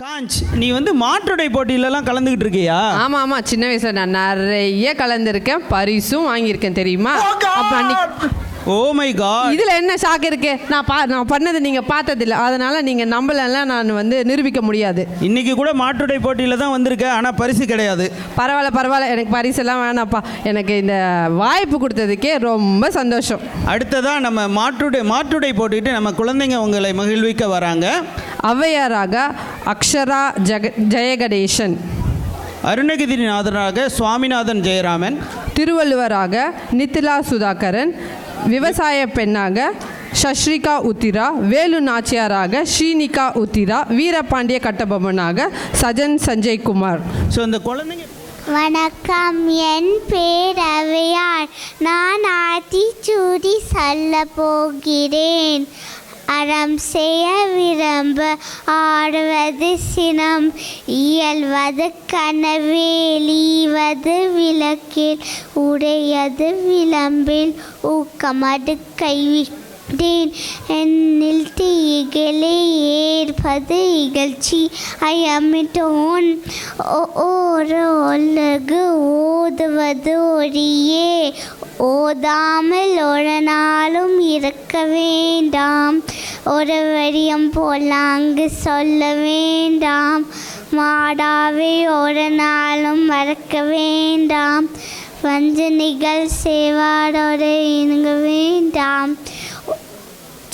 Conch, நீ வந்து மாற்றுடை போட்டியிலலாம் கலந்துக்கிட்டு இருக்கியா? ஆமாம் ஆமாம், சின்ன வயசில் நான் நிறைய கலந்துருக்கேன், பரிசும் வாங்கியிருக்கேன் தெரியுமா? அப்போ ஓ மை காட், இதில் என்ன ஷாக் இருக்கு? நான் பண்ணதை நீங்கள் பார்த்ததில்ல, அதனால் நீங்கள் நம்பலாம், நான் வந்து நிரூபிக்க முடியாது. இன்னைக்கு கூட மாற்றுடை போட்டியில் தான் வந்திருக்கேன், ஆனால் பரிசு கிடையாது. பரவாயில்ல, எனக்கு பரிசெல்லாம் வேணாப்பா. எனக்கு இந்த வாய்ப்பு கொடுத்ததுக்கே ரொம்ப சந்தோஷம். அடுத்ததாக நம்ம மாற்றுடை போட்டிட்டு நம்ம குழந்தைங்க உங்களை மகிழ்விக்க வராங்க. ஔவையாராக அக்ஷரா ஜெயகணேசன், அருணகிரிநாதராக சுவாமிநாதன் ஜெயராமன், திருவள்ளுவராக நித்திலா சுதாகரன், விவசாய பெண்ணாக சஸ்ரிகா உத்திரா, வேலு நாச்சியாராக ஸ்ரீனிகா உத்திரா, வீரபாண்டிய கட்டபொம்மனாக சஜன் சஞ்சய்குமார். ஸோ இந்த குழந்தைங்க வணக்கம், என் பேர் ஔவையார். நான் ஆத்திச்சூடி சொல்ல போகிறேன். அறம் செய்ய விரும்ப ஆடுவது சினம், இயல்வது கனவேல், ஈவது விளக்கில், உடையது விளம்பில், ஊக்கமது கைவிட்டேன், என்னில் தீகளை ஏற்பது இகழ்ச்சி, அயமிட்டோன் ஓரொலகு ஓதுவது ஒழியே, ஓதாமல் ஒரு நாளும் இருக்க வேண்டாம், ஒரு வரியம் போல் அங்கு சொல்ல வேண்டாம், மாடாவே ஒரு நாளும் மறக்க வேண்டாம், வஞ்சனைகள் செய்வாடோடு இணங்க வேண்டாம்,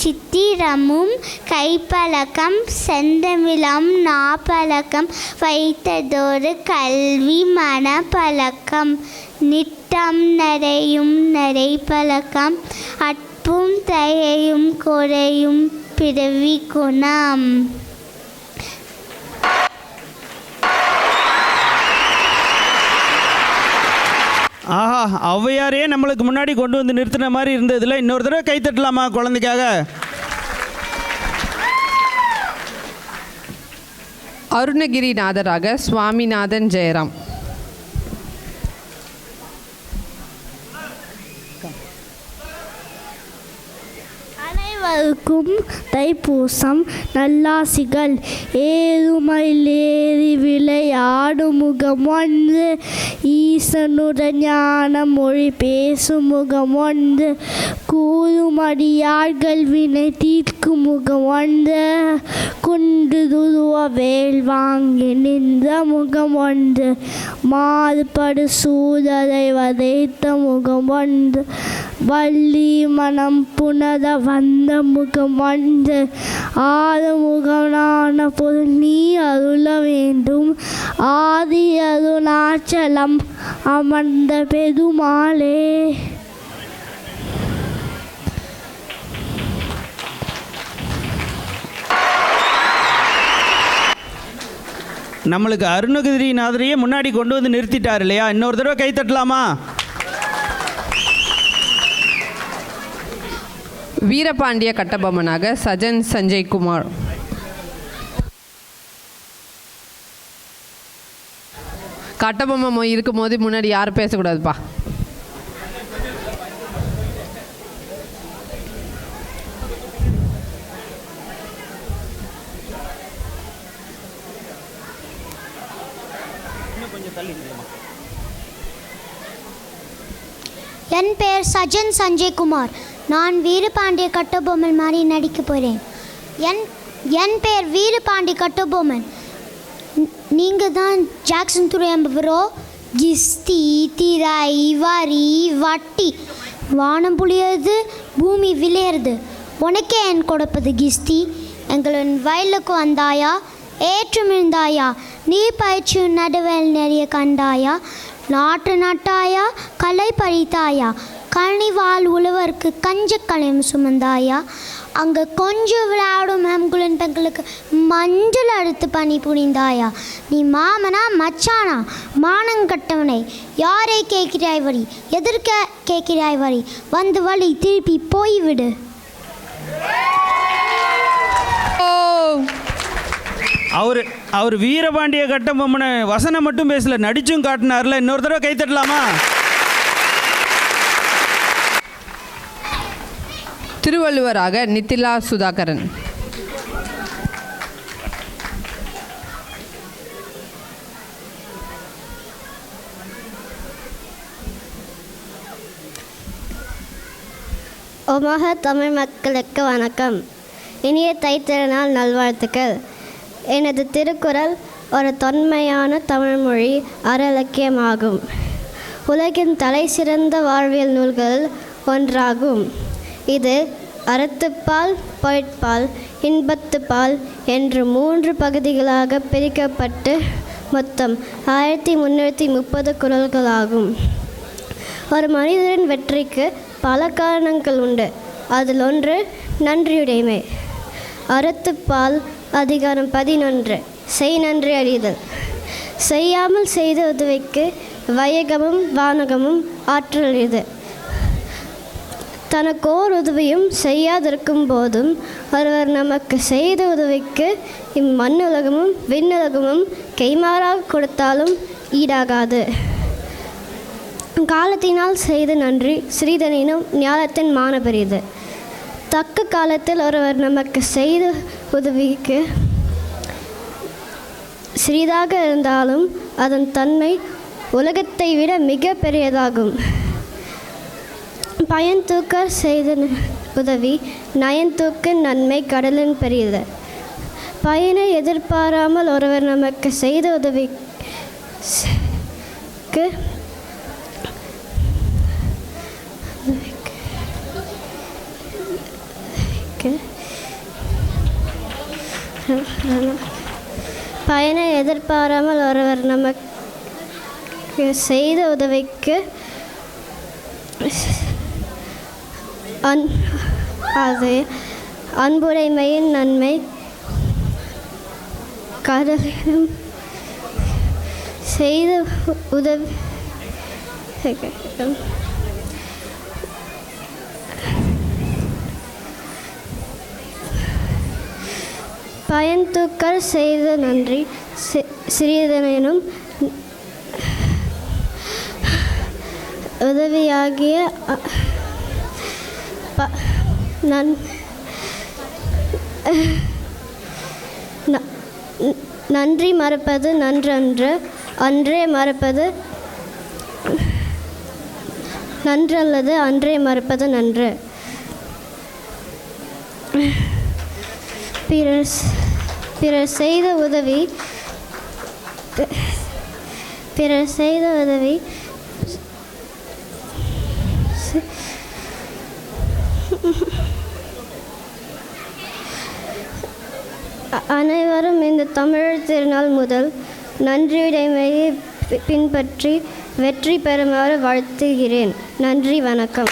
சித்திரமும் கைப்பழக்கம் செந்தமிழம் நாப்பழக்கம், வைத்ததொரு கல்வி மனப்பழக்கம், நிட்டம் நடையும் நடைப்பழக்கம், அற்பும் தயையும் குறையும் பிறவி குணம். ஆஹா, ஔவையாரே நம்மளுக்கு முன்னாடி கொண்டு வந்து நிறுத்தின மாதிரி இருந்ததில்ல. இன்னொரு தடவை கை தட்டலாமா குழந்தைக்காக? அருணகிரிநாதராக சுவாமிநாதன் ஜெயராம், அனைவருக்கும் தைப்பூசம் நல்லாசிகள். ஏறுமயிலேறி விளையாடும் முகம் ஒன்று, ஈசனுடன் ஞான மொழி பேசும் முகம் ஒன்று, கூறுமடியார்கள் வினை தீர்க்கும் முகம் ஒன்று, குண்டு துருவ வேல் வாங்கி நின்ற முகம் ஒன்று, மாறுபடு சூதரை வதைத்த முகம் ஒன்று, வள்ளி மனம் புனர வந்த முகம் ஒன்று, ஆறுமுகனான பொருள் நீ அருள வேண்டும், ஆதி அருணாச்சலம் அமர்ந்த பெருமாளே. நம்மளுக்கு அருணகிரிநாதரையே முன்னாடி கொண்டு வந்து நிறுத்திட்டார் இல்லையா? இன்னொரு தடவை கை தட்டலாமா? வீரபாண்டிய கட்டபொம்மனாக சஜன் சஞ்சய்குமார், கட்டபொம்மன் இருக்கும் போது முன்னாடி யாரும் பேசக்கூடாதுப்பா. என் பெயர் சஜன் சஞ்சய்குமார். நான் வீரபாண்டிய கட்டபொம்மன் மாதிரி நடிக்க போகிறேன். என் பெயர் வீரபாண்டிய கட்டபொம்மன். நீங்கள் தான் ஜாக்சன் துறை என்பவரோ? கிஸ்தி திரை வரி வட்டி, வானம் புளியது பூமி விளையிறது, உனக்கே என் கொடுப்பது கிஸ்தி. எங்களின் வயலுக்கு வந்தாயா, ஏற்றமிழ்ந்தாயா, நீ பயிற்சி நடுவேல் நிறைய கண்டாயா, நாட்டு நட்டாயா, களை பறித்தாயா, கனிவாள் உழவருக்கு கஞ்ச கலையும் சுமந்தாயா, அங்கே கொஞ்சம் விளையாடும் எம்குளின் பெண்களுக்கு மஞ்சள் அறுத்து பணி புரிந்தாயா, நீ மாமனா மச்சானா மானங்கட்டவனை, யாரை கேட்கிறாய் வரி, எதற்க கேட்கிறாய் வரி, வந்து வழி திருப்பி போய்விடு. அவர் வீரபாண்டிய கட்டபொம்மனை வசனம் மட்டும் பேசல, நடிச்சும் காட்டினார்ல. இன்னொரு தடவை கை தட்டலாமா? திருவள்ளுவராக நித்திலா சுதாகரன், ஒமக தமிழ் மக்களுக்கு வணக்கம். இனிய தைத்திருநாள் நல்வாழ்த்துக்கள். எனது திருக்குறள் ஒரு தொன்மையான தமிழ்மொழி அறலக்கியமாகும். உலகின் தலை சிறந்த வாழ்வியல் நூல்கள் ஒன்றாகும். இது அறத்துப்பால், பொருட்பால், இன்பத்துப்பால் என்று 3 பகுதிகளாக பிரிக்கப்பட்டு மொத்தம் 1330 குறள்களாகும். ஒரு மனிதரின் வெற்றிக்கு பல காரணங்கள் உண்டு. அதில் ஒன்று நன்றியுடைமை. அறத்துப்பால் அதிகாரம் 11 செய் நன்றி அறிதல். செய்யாமல் செய்த உதவிக்கு வையகமும் வானகமும் ஆற்றல் இது. தனக்கோர் உதவியும் செய்யாதிருக்கும் போதும் ஒருவர் நமக்கு செய்த உதவிக்கு இம்மண்ணுலகமும் விண்ணுலகமும் கைமாறாக கொடுத்தாலும் ஈடாகாது. காலத்தினால் செய்த நன்றி சிறிதனினும் ஞானத்தின் மான பெரியது. தக்க காலத்தில் ஒருவர் நமக்கு செய்த உதவிக்கு சிறிதாக இருந்தாலும் அதன் தன்மை உலகத்தை விட மிக பெரியதாகும். பயன் தூக்க செய்த உதவி நயன் தூக்க நன்மை கடலின் பெரியது. பயனை எதிர்பாராமல் ஒருவர் நமக்கு செய்த உதவிக்கு பயனை எதிர்பாராமல் ஒருவர் நமக்கு செய்த உதவிக்கு அது அன்புடைமையின் நன்மை கடலிலும் செய்த உதவி பயன் தூக்கல் செய்த நன்றி சிறிதனும் உதவியாகிய நன்றி மறப்பது நன்றன்று, அன்றே மறப்பது நன்றல்லது, அன்றே மறப்பது நன்று. பிறர் செய்த உதவி அனைவரும் இந்த தமிழ் திருநாள் முதல் நன்றியுடைமையை பின்பற்றி வெற்றி பெறுமாறு வாழ்த்துகிறேன். நன்றி, வணக்கம்.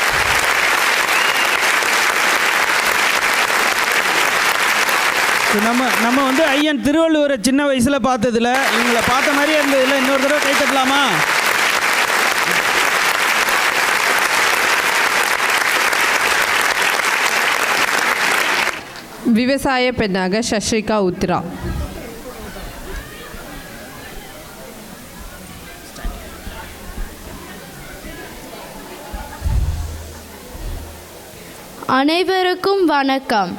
நம்ம வந்து ஐயன் திருவள்ளுவரை சின்ன வயசில் பார்த்ததில்ல, இவங்களை பார்த்த மாதிரியே இருந்ததில்ல. இன்னொரு தடவை கை தட்டலாமா? விவசாய பெண்ணாக சஷ்ரிகா உத்ரா. அனைவருக்கும் வணக்கம்.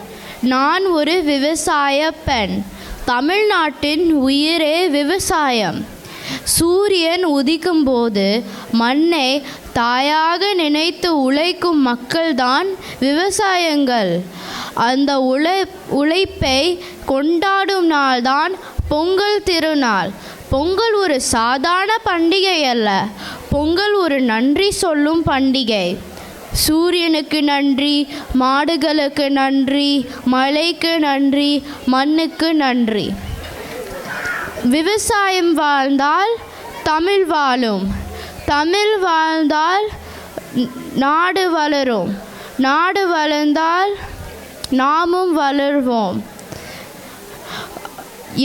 நான் ஒரு விவசாய பெண். தமிழ்நாட்டின் உயிரே விவசாயம். சூரியன் உதிக்கும் போது மண்ணை தாயாக நினைத்து உழைக்கும் மக்கள்தான் விவசாயங்கள். அந்த உழைப்பை கொண்டாடும் நாள்தான் பொங்கல் திருநாள். பொங்கல் ஒரு சாதாரண பண்டிகை அல்ல, பொங்கல் ஒரு நன்றி சொல்லும் பண்டிகை. சூரியனுக்கு நன்றி, மாடுகளுக்கு நன்றி, மழைக்கு நன்றி, மண்ணுக்கு நன்றி. விவசாயம் வாழ்ந்தால் தமிழ் வாழும், தமிழ் வாழ்ந்தால் நாடு வளரும், நாடு வளர்ந்தால் நாமும் வளர்வோம்.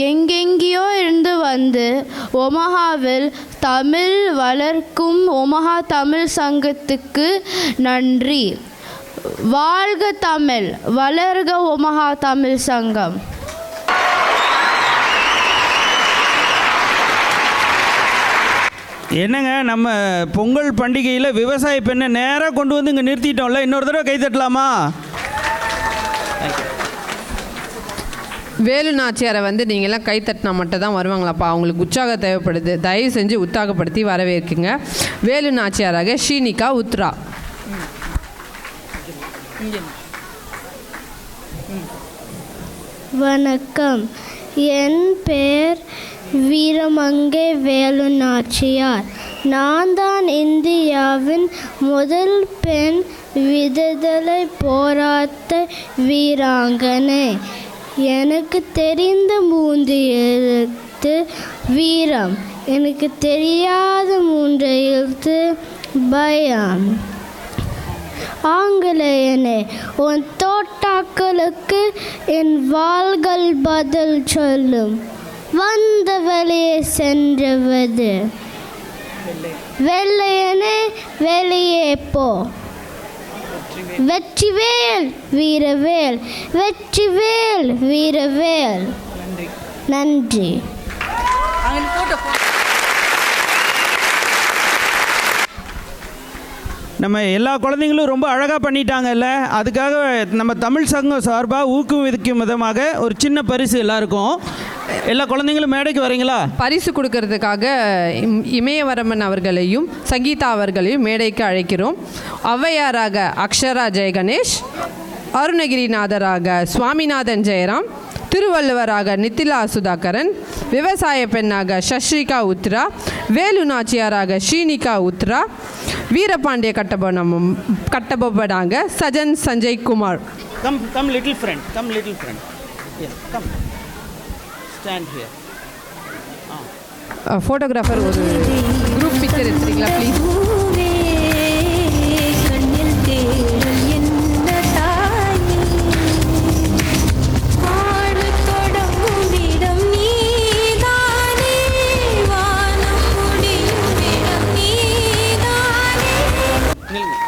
எங்கெங்கேயோ இருந்து வந்து ஒமஹாவில் தமிழ் வளர்க்கும் ஒமஹா தமிழ் சங்கத்துக்கு நன்றி. வாழ்க தமிழ், வளர்க ஒமஹா தமிழ் சங்கம். என்னங்க, நம்ம பொங்கல் பண்டிகையில் விவசாய பெண்ணை நேராக கொண்டு வந்து இங்கே நிறுத்திட்டோம்ல. இன்னொரு தடவை கை தட்டலாமா? வேலு நாச்சியாரை வந்து நீங்கள்லாம் கை தட்டினா மட்டும் தான் வருவாங்களாப்பா? அவங்களுக்கு உற்சாகம் தேவைப்படுது. தயவு செஞ்சு உற்சாகப்படுத்தி வரவேற்குங்க. வேலு நாச்சியாராக ஷீனிகா உத்ரா. வணக்கம், என் பெயர் வீரமங்கை வேலு நாச்சியார். நான் தான் இந்தியாவின் முதல் பெண் விடுதலை போராட்ட வீராங்கனை. எனக்கு தெரிந்த 3 எழுத்து வீரம், எனக்கு தெரியாத 3 எழுத்து பயம். ஆங்கிலேயனே, உன் தோட்டாக்களுக்கு என் வாள்கள் பதில் சொல்லும். வந்த வழியே சென்றுவது. வெள்ளையனே, வெளியே போ. வெற்றிவேல் வீரவேல், வெற்றிவேல் வீரவேல். நன்றி. நம்ம எல்லா குழந்தைங்களும் ரொம்ப அழகாக பண்ணிட்டாங்கல்ல, அதுக்காக நம்ம தமிழ் சங்கம் சார்பாக ஊக்குவிக்கும் விதமாக ஒரு சின்ன பரிசு எல்லாருக்கும். எல்லா குழந்தைங்களும் மேடைக்கு வரீங்களா? பரிசு கொடுக்கறதுக்காக இமயவரமன் அவர்களையும் சங்கீதா அவர்களையும் மேடைக்கு அழைக்கிறோம். ஔவையாராக அக்ஷரா ஜெயகணேஷ், அருணகிரிநாதராக சுவாமிநாதன் ஜெயராம், திருவள்ளுவராக நித்திலா சுதாகரன், விவசாய பெண்ணாக சஷ்ரிகா உத்ரா, வேலு நாச்சியாராக ஸ்ரீனிகா உத்ரா, வீரபாண்டிய கட்டபொம்மனாக Sajan Sanjay Kumar. Come little friend, come little friend, come stand here. Photographer ஒரு குரூப் பிக்சர் எடுத்துறீங்களா ப்ளீஸ்? நில்லுங்க.